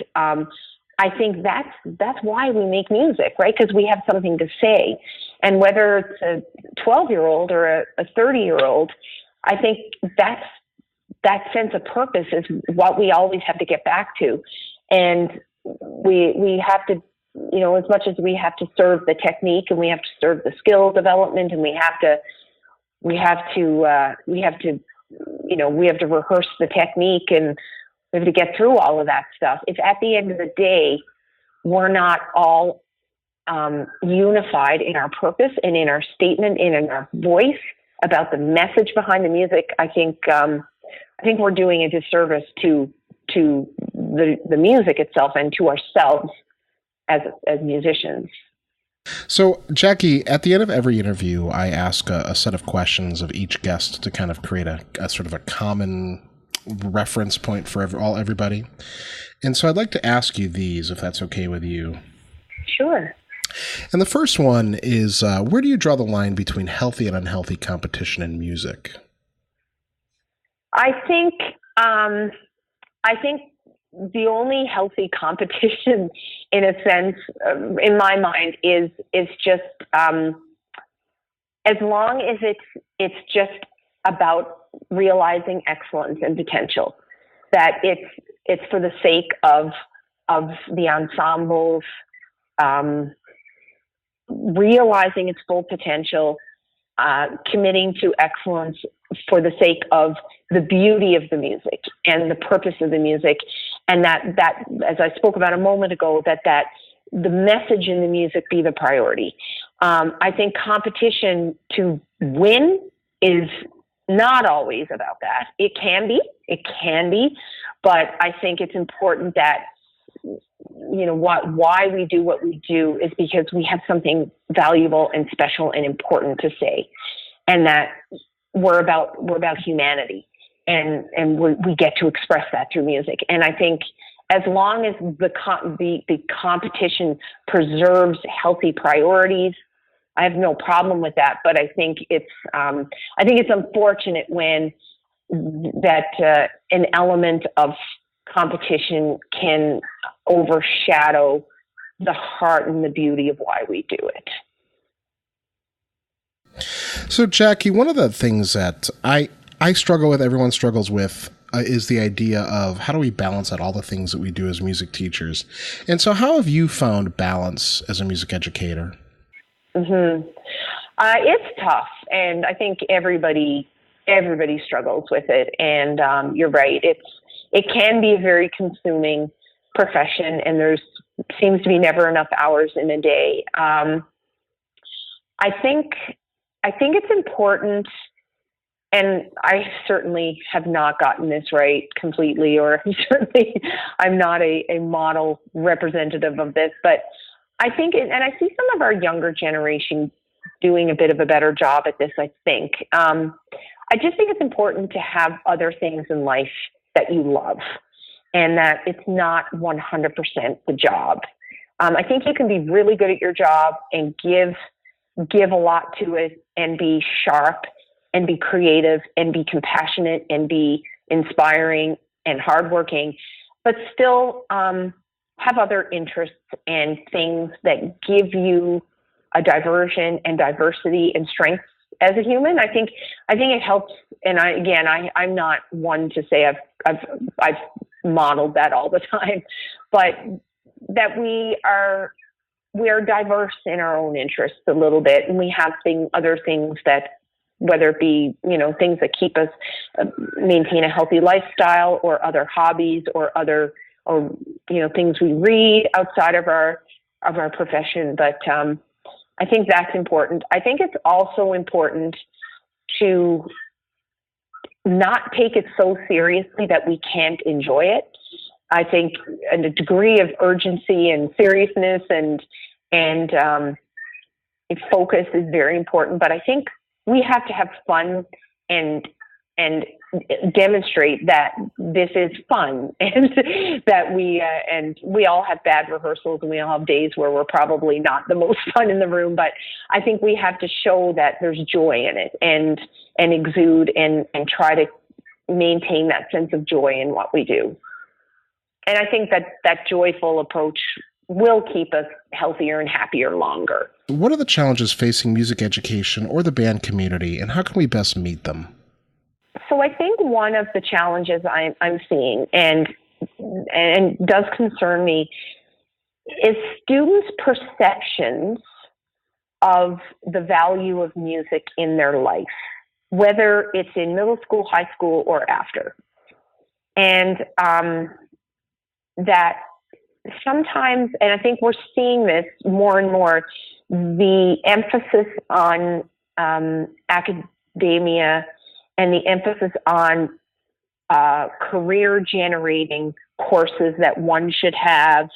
I think that's why we make music, right? Because we have something to say. And whether it's a 12-year-old or a 30-year-old, I think that sense of purpose is what we always have to get back to. And we have to, as much as we have to serve the technique and we have to serve the skill development and we have to rehearse the technique and we have to get through all of that stuff. If at the end of the day, we're not all unified in our purpose and in our statement and in our voice about the message behind the music, I think we're doing a disservice to the music itself and to ourselves as musicians. So, Jacquie, at the end of every interview, I ask a set of questions of each guest to kind of create a sort of a common reference point for everybody. And so I'd like to ask you these, if that's okay with you. Sure. And the first one is, where do you draw the line between healthy and unhealthy competition in music? I think the only healthy competition, in a sense, in my mind, is just as long as it's just about realizing excellence and potential. That it's for the sake of the ensembles realizing its full potential, committing to excellence for the sake of the beauty of the music and the purpose of the music, and that as I spoke about a moment ago, that the message in the music be the priority. I think competition to win is not always about that. It can be, but I think it's important that why we do what we do is because we have something valuable and special and important to say, and that we're about humanity, and we get to express that through music. And I think as long as the competition preserves healthy priorities, I have no problem with that. But I think it's unfortunate when that an element of competition can overshadow the heart and the beauty of why we do it. So, Jacquie, one of the things that I struggle with, everyone struggles with, is the idea of how do we balance out all the things that we do as music teachers. And so how have you found balance as a music educator? Mm-hmm. It's tough, and I think everybody struggles with it. And you're right; it can be a very consuming profession, and there's seems to be never enough hours in a day. I think it's important, and I certainly have not gotten this right completely, or certainly I'm not a model representative of this, but I think, and I see some of our younger generation doing a bit of a better job at this, I think. I just think it's important to have other things in life that you love, and that it's not 100% the job. I think you can be really good at your job and give a lot to it and be sharp and be creative and be compassionate and be inspiring and hardworking, but still have other interests and things that give you a diversion and diversity and strength as a human. I think it helps. And I'm not one to say I've modeled that all the time, but that we are diverse in our own interests a little bit, and we have other things that, whether it be things that keep us maintain a healthy lifestyle, or other hobbies, or things we read outside of our profession. But I think that's important. I think it's also important to not take it so seriously that we can't enjoy it. I think a degree of urgency and seriousness and focus is very important, but I think we have to have fun and demonstrate that this is fun and that we all have bad rehearsals and we all have days where we're probably not the most fun in the room, but I think we have to show that there's joy in it and exude and try to maintain that sense of joy in what we do. And I think that joyful approach will keep us healthier and happier longer. What are the challenges facing music education or the band community, and how can we best meet them? So I think one of the challenges I'm seeing and does concern me is students' perceptions of the value of music in their life, whether it's in middle school, high school, or after. And that sometimes, and I think we're seeing this more and more, the emphasis on academia and the emphasis on career-generating courses that one should have,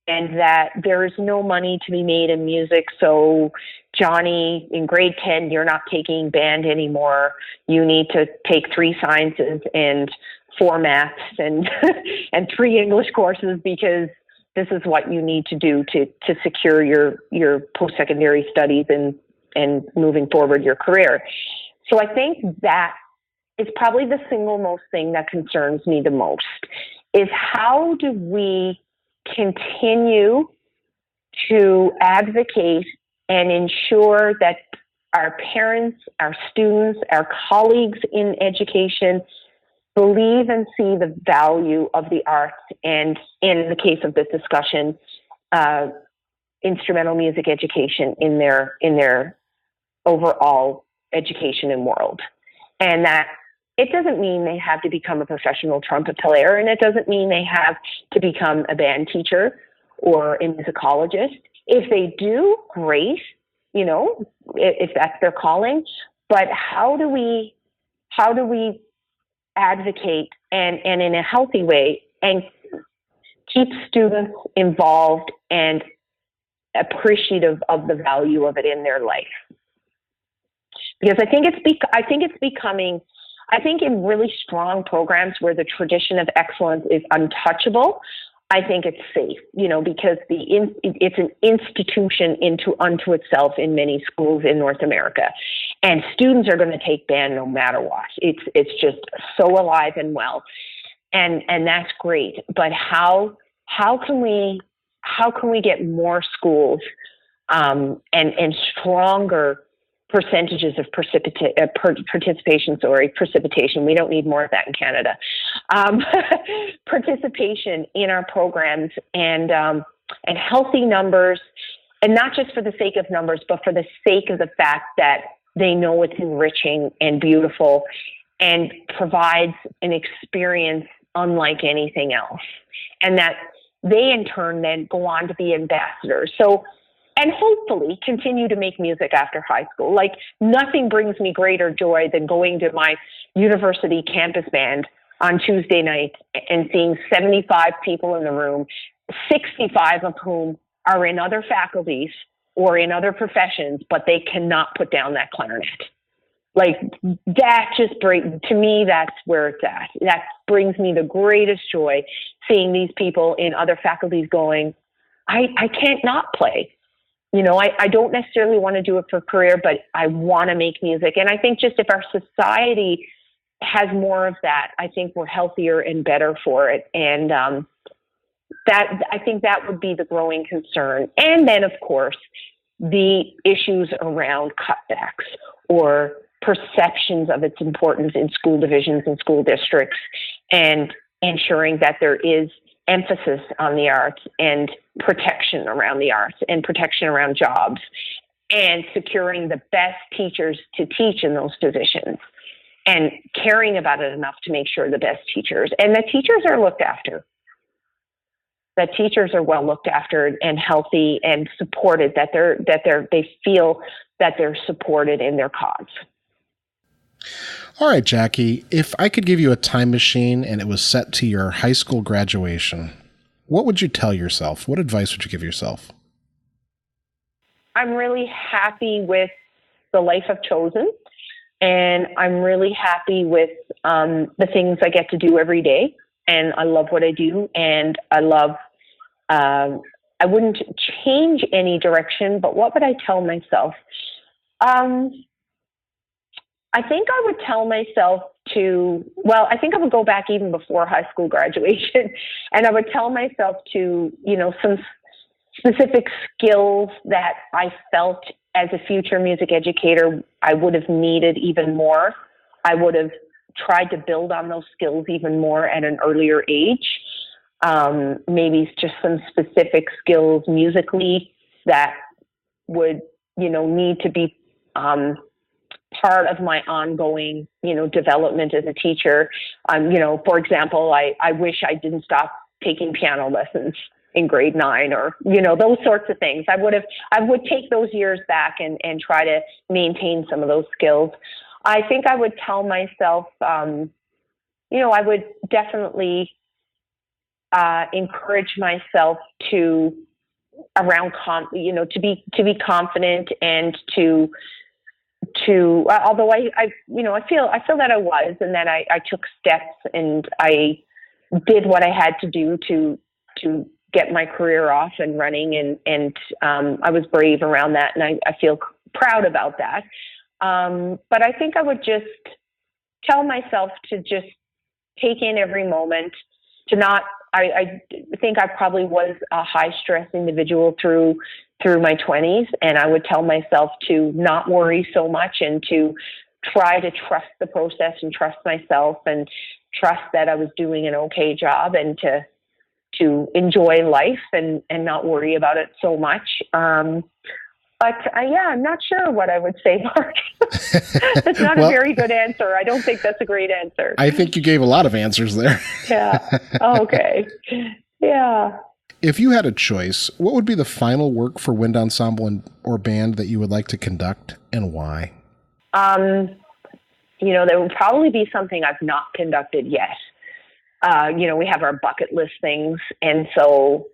and that there is no money to be made in music. So, Johnny, in grade 10, you're not taking band anymore. You need to take 3 sciences and 4 maths and and 3 English courses because this is what you need to do to secure your post-secondary studies and moving forward your career. So I think that is probably the single most thing that concerns me the most, is how do we continue to advocate and ensure that our parents, our students, our colleagues in education believe and see the value of the arts, and in the case of this discussion, instrumental music education in their overall education and world. And that it doesn't mean they have to become a professional trumpet player, and it doesn't mean they have to become a band teacher or a musicologist. If they do, great, if that's their calling. But how do we advocate and in a healthy way and keep students involved and appreciative of the value of it in their life? Because I think it's becoming, I think in really strong programs where the tradition of excellence is untouchable, I think it's safe, because it's an institution unto itself in many schools in North America, and students are going to take band no matter what. It's just so alive and well, and that's great. But how can we get more schools and stronger percentages of precipitation. We don't need more of that in Canada. Participation in our programs and healthy numbers, and not just for the sake of numbers, but for the sake of the fact that they know it's enriching and beautiful and provides an experience unlike anything else, and that they in turn then go on to be ambassadors. And hopefully continue to make music after high school. Like, nothing brings me greater joy than going to my university campus band on Tuesday night and seeing 75 people in the room, 65 of whom are in other faculties or in other professions, but they cannot put down that clarinet. Like, that just to me, that's where it's at. That brings me the greatest joy, seeing these people in other faculties going, I can't not play. I don't necessarily want to do it for a career, but I want to make music. And I think just if our society has more of that, I think we're healthier and better for it. And I think that would be the growing concern. And then, of course, the issues around cutbacks or perceptions of its importance in school divisions and school districts, and ensuring that there is emphasis on the arts and protection around the arts and protection around jobs, and securing the best teachers to teach in those positions and caring about it enough to make sure the best teachers and the teachers are looked after, that teachers are well looked after and healthy and supported, that they feel that they're supported in their cause. All right, Jackie, if I could give you a time machine and it was set to your high school graduation, what would you tell yourself? What advice would you give yourself? I'm really happy with the life I've chosen, and I'm really happy with the things I get to do every day, and I love what I do, and I wouldn't change any direction, but what would I tell myself? I think I would tell myself I think I would go back even before high school graduation, and I would tell myself to, some specific skills that I felt as a future music educator I would have needed even more. I would have tried to build on those skills even more at an earlier age. Maybe just some specific skills musically that would, need to be part of my ongoing, development as a teacher. For example, I wish I didn't stop taking piano lessons in grade 9 or, those sorts of things. I would take those years back and try to maintain some of those skills. I think I would tell myself, I would definitely encourage myself to be confident and to although I feel that I was, and that I took steps and I did what I had to do to get my career off and running, and I was brave around that, and I feel proud about that. But I think I would just tell myself to just take in every moment, to not, I think I probably was a high stress individual through my 20s, and I would tell myself to not worry so much and to try to trust the process and trust myself and trust that I was doing an okay job, and to enjoy life and not worry about it so much. I'm not sure what I would say, Mark. That's not a very good answer. I don't think that's a great answer. I think you gave a lot of answers there. Yeah. Okay. Yeah. If you had a choice, what would be the final work for wind ensemble or band that you would like to conduct, and why? There would probably be something I've not conducted yet. We have our bucket list things, and so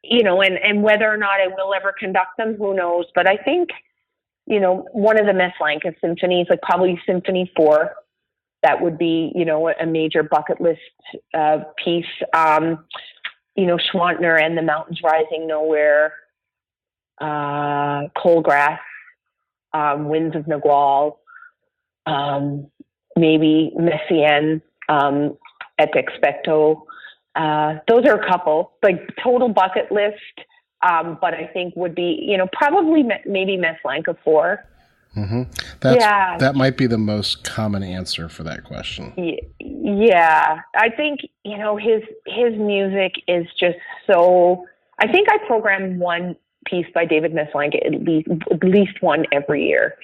and whether or not I will ever conduct them, who knows? But I think, one of the Maslanka symphonies, like probably Symphony 4, that would be, a major bucket list piece. Schwantner and the Mountains Rising Nowhere, Colgrass, Winds of Nagual, maybe Messiaen, exspecto. Those are a couple, like total bucket list. But I think would be, probably maybe Maslanka 4. Mm-hmm. That might be the most common answer for that question. Yeah. I think, his music is just so, I think I program one piece by David Maslanka, at least one every year.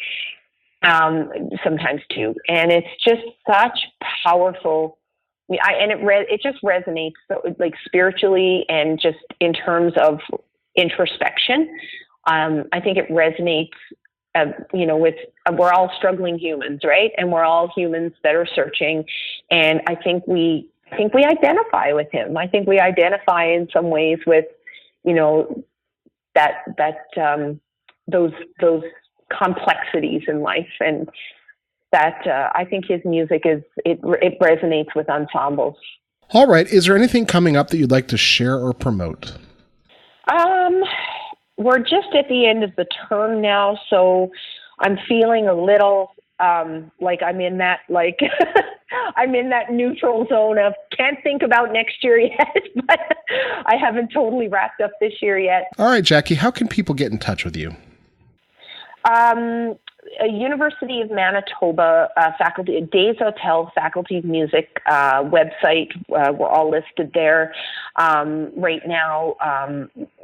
Sometimes two. And it's just such powerful. It just resonates so, like, spiritually and just in terms of introspection. I think it resonates, we're all struggling humans, right? And we're all humans that are searching. And I think we identify with him. I think we identify in some ways with, those complexities in life. And that, I think his music it resonates with ensembles. All right. Is there anything coming up that you'd like to share or promote? We're just at the end of the term now, so I'm feeling a little like I'm in that I'm in that neutral zone of can't think about next year yet, but I haven't totally wrapped up this year yet. All right, Jackie, how can people get in touch with you? University of Manitoba faculty, Desautels faculty of music website. We're all listed there. Right now,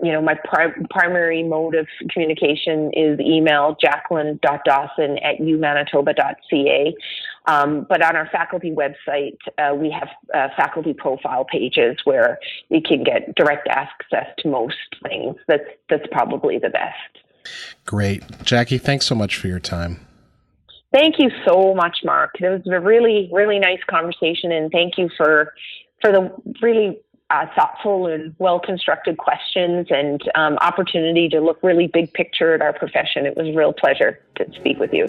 my primary mode of communication is email, jacqueline.dawson@umanitoba.ca. But on our faculty website, we have faculty profile pages where you can get direct access to most things. That's probably the best. Great. Jackie, thanks so much for your time. Thank you so much, Mark. It was a really, really nice conversation, and thank you for the really thoughtful and well-constructed questions and opportunity to look really big picture at our profession. It was a real pleasure to speak with you.